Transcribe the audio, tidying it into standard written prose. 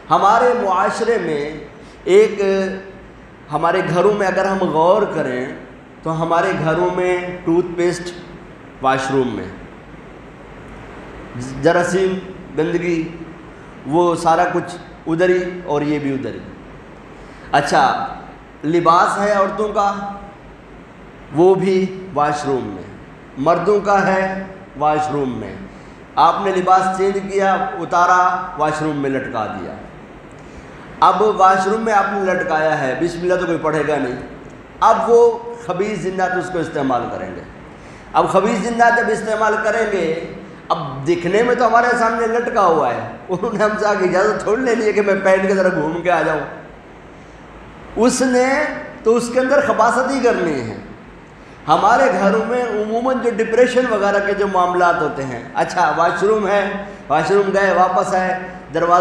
ہمارے معاشرے میں ایک ہمارے گھروں میں اگر ہم غور کریں تو ہمارے گھروں میں ٹوتھ پیسٹ واش روم میں، جراثیم گندگی وہ سارا کچھ ادھر ہی اور یہ بھی ادھر ہی۔ اچھا، لباس ہے عورتوں کا وہ بھی واش روم میں، مردوں کا ہے واش روم میں۔ آپ نے لباس چینج کیا، اتارا، واش روم میں لٹکا دیا۔ اب واش روم میں آپ نے لٹکایا ہے، بسم اللہ تو کوئی پڑھے گا نہیں، اب وہ خبیث جنات اس کو استعمال کریں گے۔ اب خبیث جنات جب استعمال کریں گے، اب دکھنے میں تو ہمارے سامنے لٹکا ہوا ہے، انہوں نے ہم سے آگے اجازت تھوڑی لینی ہے کہ میں پہن کے ذرا گھوم کے آ جاؤں، اس نے تو اس کے اندر خباثت ہی کرنی ہے۔ ہمارے گھروں میں عموماً جو ڈپریشن وغیرہ کے جو معاملات ہوتے ہیں، اچھا واش روم ہے، واش روم گئے واپس آئے، دروازے